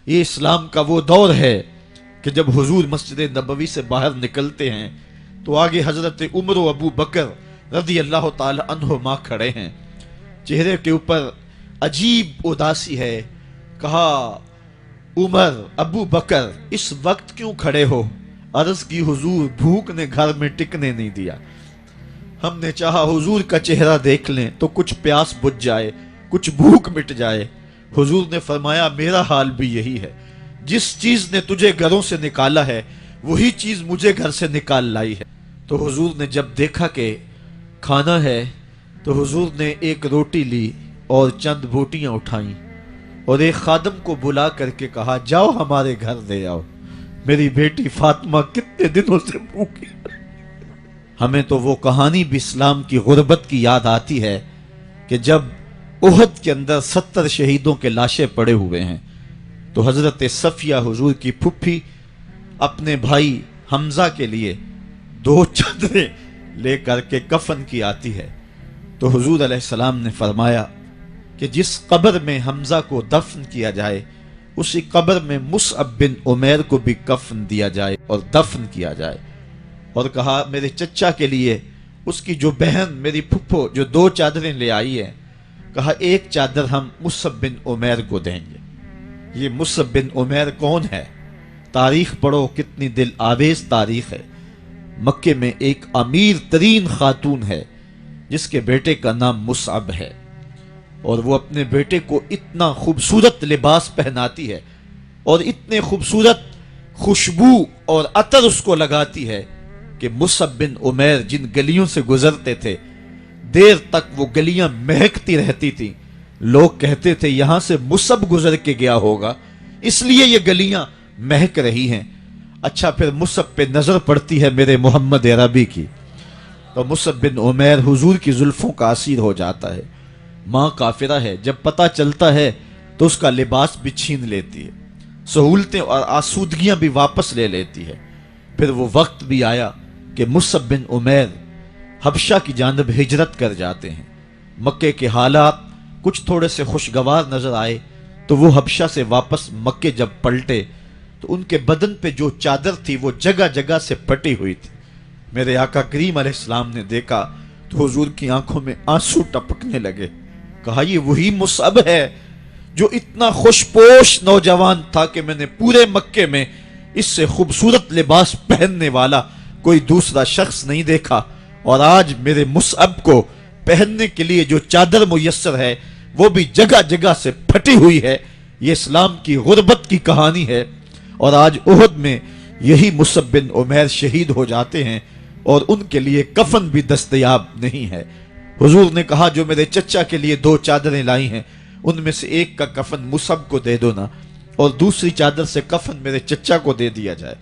یہ اسلام کا وہ دور ہے کہ جب حضور مسجد نبوی سے باہر نکلتے ہیں تو آگے حضرت عمر و ابو بکر رضی اللہ تعالی عنہما کھڑے ہیں. چہرے کے اوپر عجیب اداسی ہے. کہا عمر ابو بکر اس وقت کیوں کھڑے ہو؟ عرض کی حضور بھوک نے گھر میں ٹکنے نہیں دیا. ہم نے چاہا حضور کا چہرہ دیکھ لیں تو کچھ پیاس بجھ جائے، کچھ بھوک مٹ جائے. حضور نے فرمایا میرا حال بھی یہی ہے. جس چیز نے تجھے گھروں سے نکالا ہے وہی چیز مجھے گھر سے نکال لائی ہے. تو حضور نے جب دیکھا کہ کھانا ہے تو حضور نے ایک روٹی لی اور چند بوٹیاں اٹھائیں اور ایک خادم کو بلا کر کے کہا جاؤ ہمارے گھر دے آؤ، میری بیٹی فاطمہ کتنے دنوں سے بھوکی. ہمیں تو وہ کہانی بھی اسلام کی غربت کی یاد آتی ہے کہ جب احد کے اندر 70 شہیدوں کے لاشیں پڑے ہوئے ہیں تو حضرت صفیہ حضور کی پھپھی اپنے بھائی حمزہ کے لیے 2 چادریں لے کر کے کفن کی آتی ہے. تو حضور علیہ السلام نے فرمایا کہ جس قبر میں حمزہ کو دفن کیا جائے اسی قبر میں مصعب بن عمیر کو بھی کفن دیا جائے اور دفن کیا جائے. اور کہا میرے چچا کے لیے اس کی جو بہن میری پھپھو جو 2 چادریں لے آئی ہے، کہا ایک چادر ہم مصعب بن عمیر کو دیں گے. یہ مصعب بن عمیر کون ہے؟ تاریخ پڑھو، کتنی دل آویز تاریخ ہے. مکے میں ایک امیر ترین خاتون ہے جس کے بیٹے کا نام مصعب ہے، اور وہ اپنے بیٹے کو اتنا خوبصورت لباس پہناتی ہے اور اتنے خوبصورت خوشبو اور عطر اس کو لگاتی ہے کہ مصعب بن عمیر جن گلیوں سے گزرتے تھے دیر تک وہ گلیاں مہکتی رہتی تھیں. لوگ کہتے تھے یہاں سے مصعب گزر کے گیا ہوگا اس لیے یہ گلیاں مہک رہی ہیں. اچھا پھر مصعب پہ نظر پڑتی ہے میرے محمد عربی کی تو مصعب بن عمیر حضور کی زلفوں کا اسیر ہو جاتا ہے. ماں کافرہ ہے، جب پتہ چلتا ہے تو اس کا لباس بھی چھین لیتی ہے، سہولتیں اور آسودگیاں بھی واپس لے لیتی ہے. پھر وہ وقت بھی آیا کہ مصعب بن عمیر حبشہ کی جانب ہجرت کر جاتے ہیں. مکے کے حالات کچھ تھوڑے سے خوشگوار نظر آئے تو وہ حبشہ سے واپس مکے جب پلٹے تو ان کے بدن پہ جو چادر تھی وہ جگہ جگہ سے پھٹی ہوئی تھی. میرے آقا کریم علیہ السلام نے دیکھا تو حضور کی آنکھوں میں آنسو ٹپکنے لگے. کہا یہ وہی مصعب ہے جو اتنا خوشپوش نوجوان تھا کہ میں نے پورے مکے میں اس سے خوبصورت لباس پہننے والا کوئی دوسرا شخص نہیں دیکھا، اور آج میرے مصعب کو پہننے کے لیے جو چادر میسر ہے وہ بھی جگہ جگہ سے پھٹی ہوئی ہے. یہ اسلام کی غربت کی کہانی ہے. اور آج احد میں یہی مصعب بن عمیر شہید ہو جاتے ہیں اور ان کے لیے کفن بھی دستیاب نہیں ہے. حضور نے کہا جو میرے چچا کے لیے 2 چادریں لائی ہیں ان میں سے ایک کا کفن مصعب کو دے دو نا، اور دوسری چادر سے کفن میرے چچا کو دے دیا جائے.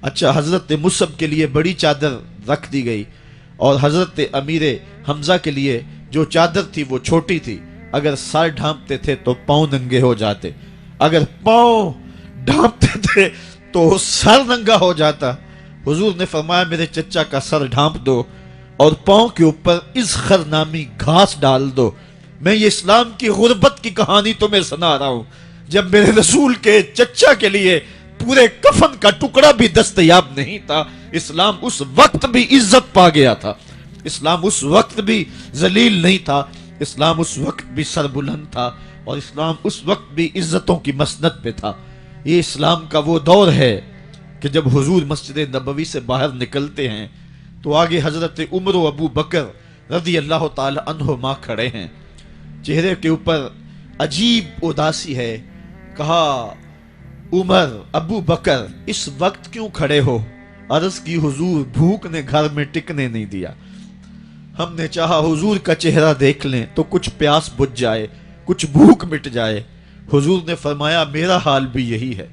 اچھا حضرت مصعب کے لیے بڑی چادر رکھ دی گئی اور حضرت امیر حمزہ کے لیے جو چادر تھی وہ چھوٹی تھی. اگر سر ڈھانپتے تھے تو پاؤں ننگے ہو جاتے، اگر پاؤں ڈھانپتے تھے تو سر ننگا ہو جاتا. حضور نے فرمایا میرے چچا کا سر ڈھانپ دو اور پاؤں کے اوپر اذخر نامی گھاس ڈال دو. میں یہ اسلام کی غربت کی کہانی تمہیں سنا رہا ہوں. جب میرے رسول کے چچا کے لیے پورے کفن کا ٹکڑا بھی دستیاب نہیں تھا، اسلام اس وقت بھی عزت پا گیا تھا. اسلام اس وقت بھی ذلیل نہیں تھا. اسلام اس وقت بھی سربلند تھا، اور اسلام اس وقت بھی عزتوں کی مسند پہ تھا. یہ اسلام کا وہ دور ہے کہ جب حضور مسجد نبوی سے باہر نکلتے ہیں تو آگے حضرت عمر و ابو بکر رضی اللہ تعالی عنہما کھڑے ہیں. چہرے کے اوپر عجیب اداسی ہے. کہا عمر ابو بکر اس وقت کیوں کھڑے ہو؟ عرض کی حضور بھوک نے گھر میں ٹکنے نہیں دیا. ہم نے چاہا حضور کا چہرہ دیکھ لیں تو کچھ پیاس بجھ جائے، کچھ بھوک مٹ جائے. حضور نے فرمایا میرا حال بھی یہی ہے.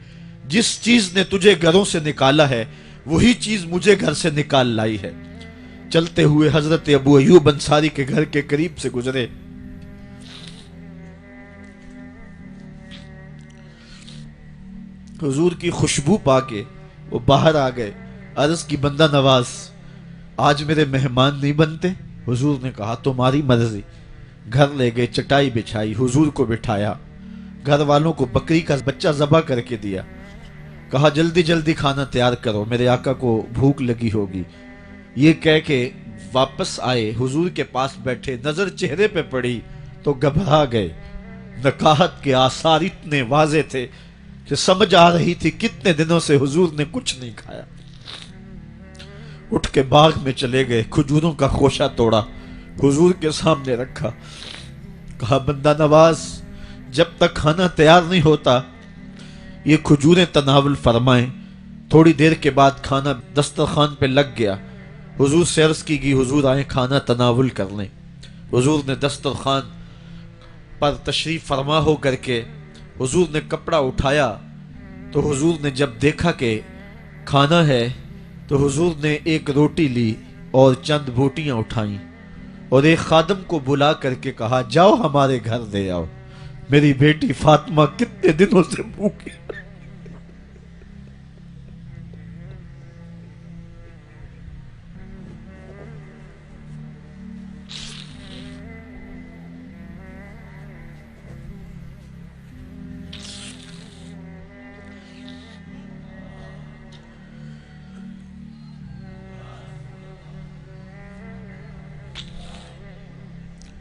جس چیز نے تجھے گھروں سے نکالا ہے وہی چیز مجھے گھر سے نکال لائی ہے. چلتے ہوئے حضرت ابو ایوب انصاری کے گھر کے قریب سے گزرے. حضور کی خوشبو پا کے وہ باہر آ گئے. عرض کی بندہ نواز آج میرے مہمان نہیں بنتے؟ حضور نے کہا تمہاری مرضی. گھر لے گئے، چٹائی بچھائی، حضور کو بٹھایا. گھر والوں کو بکری کا بچہ ذبح کر کے دیا، کہا جلدی جلدی کھانا تیار کرو، میرے آقا کو بھوک لگی ہوگی۔ یہ کہہ کے واپس آئے، حضور کے پاس بیٹھے، نظر چہرے پہ پڑی تو گھبرا گئے۔ نکاحت کے آثار اتنے واضح تھے کہ سمجھ آ رہی تھی کتنے دنوں سے حضور نے کچھ نہیں کھایا۔ اٹھ کے باغ میں چلے گئے، کھجوروں کا خوشہ توڑا، حضور کے سامنے رکھا، کہا بندہ نواز جب تک کھانا تیار نہیں ہوتا یہ کھجوریں تناول فرمائیں۔ تھوڑی دیر کے بعد کھانا دسترخوان پہ لگ گیا، حضور سے عرض کی گئی حضور آئیں کھانا تناول کر لیں۔ حضور نے دسترخوان پر تشریف فرما ہو کر کے حضور نے کپڑا اٹھایا تو حضور نے جب دیکھا کہ کھانا ہے تو حضور نے ایک روٹی لی اور چند بوٹیاں اٹھائیں اور ایک خادم کو بلا کر کے کہا جاؤ ہمارے گھر دے آؤ، میری بیٹی فاطمہ کتنے دنوں سے بھوکی۔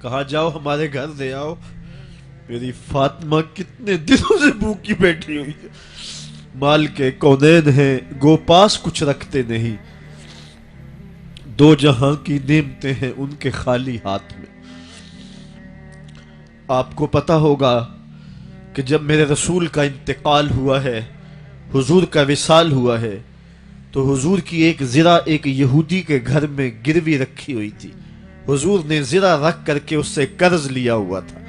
کہا جاؤ ہمارے گھر دے آؤ، میری فاطمہ کتنے دنوں سے بھوکی بیٹھی ہوئی ہے۔ مال کے کونین ہیں گو پاس کچھ رکھتے نہیں، دو جہاں کی نعمتیں ہیں ان کے خالی ہاتھ میں۔ آپ کو پتا ہوگا کہ جب میرے رسول کا انتقال ہوا ہے، حضور کا وصال ہوا ہے، تو حضور کی ایک زرہ ایک یہودی کے گھر میں گروی رکھی ہوئی تھی۔ حضور نے زرہ رکھ کر کے اس سے قرض لیا ہوا تھا۔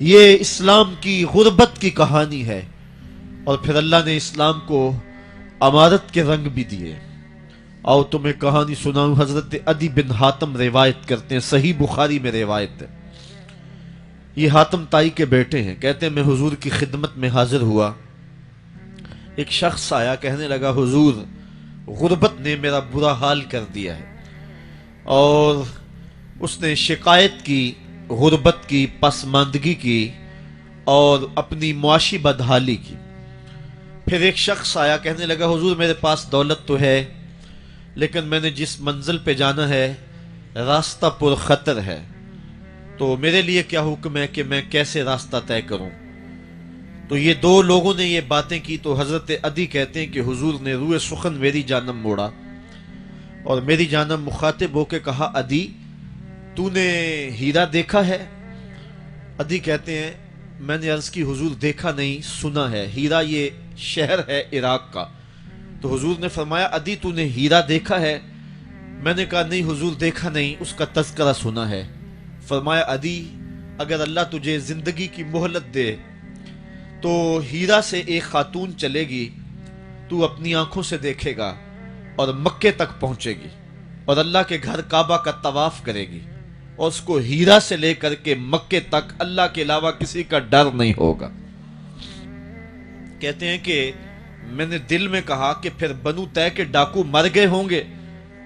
یہ اسلام کی غربت کی کہانی ہے، اور پھر اللہ نے اسلام کو امارت کے رنگ بھی دیے۔ آؤ تمہیں کہانی سناؤں۔ حضرت عدی بن حاتم روایت کرتے ہیں، صحیح بخاری میں روایت ہے۔ یہ حاتم تائی کے بیٹے ہیں، کہتے ہیں میں حضور کی خدمت میں حاضر ہوا، ایک شخص آیا کہنے لگا حضور غربت نے میرا برا حال کر دیا ہے، اور اس نے شکایت کی، غربت کی، پسماندگی کی اور اپنی معاشی بدحالی کی۔ پھر ایک شخص آیا کہنے لگا حضور میرے پاس دولت تو ہے لیکن میں نے جس منزل پہ جانا ہے راستہ پر خطر ہے، تو میرے لیے کیا حکم ہے کہ میں کیسے راستہ طے کروں؟ تو یہ دو لوگوں نے یہ باتیں کی تو حضرت عدی کہتے ہیں کہ حضور نے روئے سخن میری جانب موڑا اور میری جانب مخاطب ہو کے کہا عدی تو نے ہیرا دیکھا ہے؟ عدی کہتے ہیں میں نے عرض کی حضور دیکھا نہیں، سنا ہے، ہیرا یہ شہر ہے عراق کا۔ تو حضور نے فرمایا عدی تو نے ہیرا دیکھا ہے؟ میں نے کہا نہیں حضور دیکھا نہیں، اس کا تذکرہ سنا ہے۔ فرمایا عدی اگر اللہ تجھے زندگی کی مہلت دے تو ہیرا سے ایک خاتون چلے گی، تو اپنی آنکھوں سے دیکھے گا اور مکے تک پہنچے گی اور اللہ کے گھر کعبہ کا طواف کرے گی، اور اس کو ہیرا سے لے کر کے مکے تک اللہ کے علاوہ کسی کا ڈر نہیں ہوگا۔ کہتے ہیں کہ میں نے دل میں کہا کہ پھر بنو طے کے ڈاکو مر گئے ہوں گے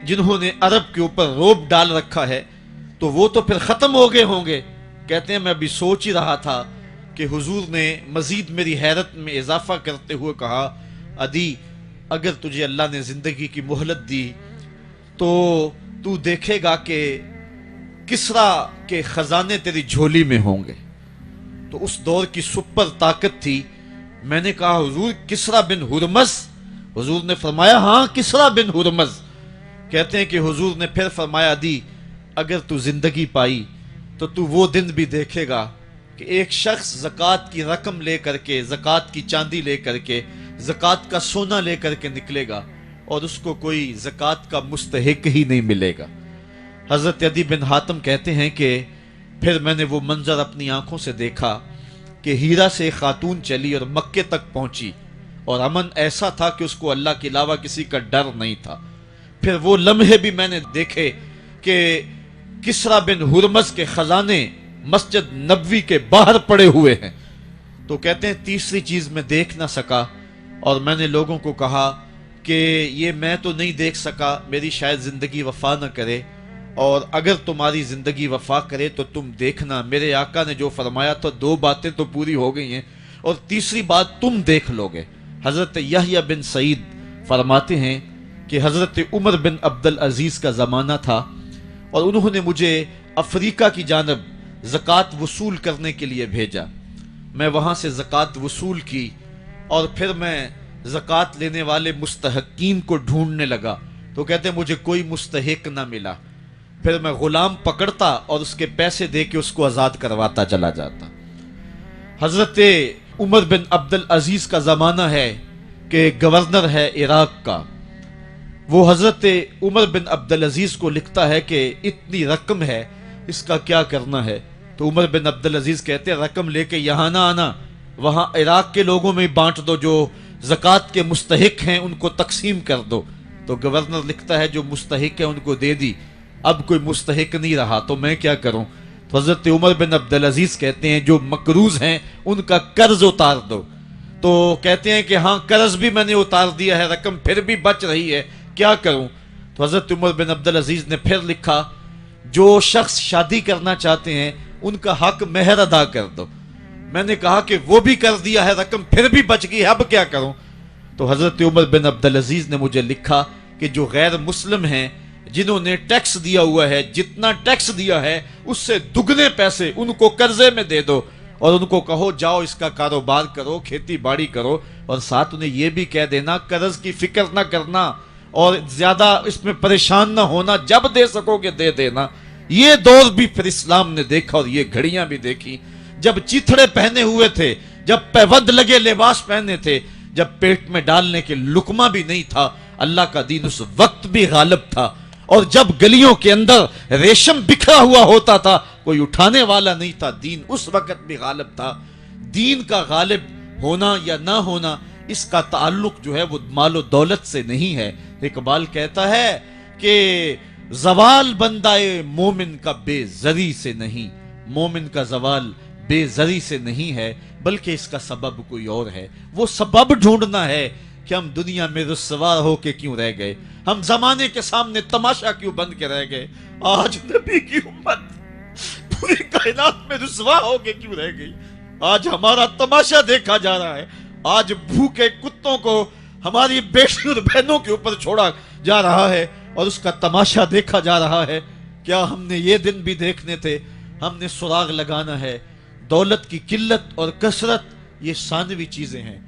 جنہوں نے عرب کے اوپر روب ڈال رکھا ہے، تو وہ تو پھر ختم ہو گئے ہوں گے۔ کہتے ہیں میں ابھی سوچ ہی رہا تھا کہ حضور نے مزید میری حیرت میں اضافہ کرتے ہوئے کہا عدی اگر تجھے اللہ نے زندگی کی مہلت دی تو تو دیکھے گا کہ کسرا کے خزانے تیری جھولی میں ہوں گے۔ تو اس دور کی سپر طاقت تھی۔ میں نے کہا حضور کسرا بن ہرمز؟ حضور نے فرمایا ہاں کسرا بن ہرمز۔ کہتے ہیں کہ حضور نے پھر فرمایا عدی اگر تو زندگی پائی تو تو وہ دن بھی دیکھے گا کہ ایک شخص زکوٰۃ کی رقم لے کر کے، زکوٰۃ کی چاندی لے کر کے، زکوٰۃ کا سونا لے کر کے نکلے گا اور اس کو کوئی زکوٰۃ کا مستحق ہی نہیں ملے گا۔ حضرت عدی بن حاتم کہتے ہیں کہ پھر میں نے وہ منظر اپنی آنکھوں سے دیکھا کہ ہیرا سے خاتون چلی اور مکے تک پہنچی، اور امن ایسا تھا کہ اس کو اللہ کے علاوہ کسی کا ڈر نہیں تھا۔ پھر وہ لمحے بھی میں نے دیکھے کہ کسرا بن ہرمز کے خزانے مسجد نبوی کے باہر پڑے ہوئے ہیں۔ تو کہتے ہیں تیسری چیز میں دیکھ نہ سکا، اور میں نے لوگوں کو کہا کہ یہ میں تو نہیں دیکھ سکا، میری شاید زندگی وفا نہ کرے، اور اگر تمہاری زندگی وفا کرے تو تم دیکھنا۔ میرے آقا نے جو فرمایا تھا دو باتیں تو پوری ہو گئی ہیں، اور تیسری بات تم دیکھ لوگے۔ حضرت یحییٰ بن سعید فرماتے ہیں کہ حضرت عمر بن عبد العزیز کا زمانہ تھا اور انہوں نے مجھے افریقہ کی جانب زکوٰۃ وصول کرنے کے لیے بھیجا۔ میں وہاں سے زکوٰۃ وصول کی اور پھر میں زکوٰۃ لینے والے مستحقین کو ڈھونڈنے لگا، تو کہتے ہیں مجھے کوئی مستحق نہ ملا۔ پھر میں غلام پکڑتا اور اس کے پیسے دے کے اس کو آزاد کرواتا چلا جاتا۔ حضرت عمر بن عبد العزیز کا زمانہ ہے کہ گورنر ہے عراق کا، وہ حضرت عمر بن عبد العزیز کو لکھتا ہے کہ اتنی رقم ہے، اس کا کیا کرنا ہے؟ تو عمر بن عبد العزیز کہتے ہیں رقم لے کے یہاں نہ آنا، وہاں عراق کے لوگوں میں بانٹ دو، جو زکوٰۃ کے مستحق ہیں ان کو تقسیم کر دو۔ تو گورنر لکھتا ہے جو مستحق ہے ان کو دے دی، اب کوئی مستحق نہیں رہا تو میں کیا کروں؟ تو حضرت عمر بن عبد العزیز کہتے ہیں جو مقروض ہیں ان کا قرض اتار دو۔ تو کہتے ہیں کہ ہاں قرض بھی میں نے اتار دیا ہے، رقم پھر بھی بچ رہی ہے، کیا کروں؟ تو حضرت عمر بن عبد العزیز نے پھر لکھا جو شخص شادی کرنا چاہتے ہیں ان کا حق مہر ادا کر دو۔ میں نے کہا کہ وہ بھی کر دیا ہے، رقم پھر بھی بچ گئی ہے، اب کیا کروں؟ تو حضرت عمر بن عبد العزیز نے مجھے لکھا کہ جو غیر مسلم ہیں جنہوں نے ٹیکس دیا ہوا ہے، جتنا ٹیکس دیا ہے اس سے دگنے پیسے ان کو قرضے میں دے دو اور ان کو کہو جاؤ اس کا کاروبار کرو، کھیتی باڑی کرو، اور ساتھ انہیں یہ بھی کہہ دینا قرض کی فکر نہ کرنا اور زیادہ اس میں پریشان نہ ہونا، جب دے سکو گے دے دینا۔ یہ دور بھی پھر اسلام نے دیکھا اور یہ گھڑیاں بھی دیکھی، جب چتھڑے پہنے ہوئے تھے، جب پیوند لگے لباس پہنے تھے، جب پیٹ میں ڈالنے کے لقمہ بھی نہیں تھا، اللہ کا دین اس وقت بھی غالب تھا۔ اور جب گلیوں کے اندر ریشم بکھرا ہوا ہوتا تھا، کوئی اٹھانے والا نہیں تھا، دین اس وقت بھی غالب تھا۔ دین کا غالب ہونا یا نہ ہونا اس کا تعلق جو ہے وہ مال و دولت سے نہیں ہے۔ اقبال کہتا ہے کہ زوال بندہ مومن کا بے زری سے نہیں، مومن کا زوال بے زری سے نہیں ہے بلکہ اس کا سبب کوئی اور ہے۔ وہ سبب ڈھونڈنا ہے کہ ہم دنیا میں رسوا ہو کے کیوں رہ گئے، ہم زمانے کے سامنے تماشا کیوں بن کے رہ گئے، آج نبی کی امت پوری کائنات میں رسوا ہو کے کیوں رہ گئی، آج ہمارا تماشا دیکھا جا رہا ہے، آج بھوکے کتوں کو ہماری بیٹی اور بہنوں کے اوپر چھوڑا جا رہا ہے اور اس کا تماشا دیکھا جا رہا ہے۔ کیا ہم نے یہ دن بھی دیکھنے تھے؟ ہم نے سراغ لگانا ہے۔ دولت کی قلت اور کثرت یہ ثانوی چیزیں ہیں۔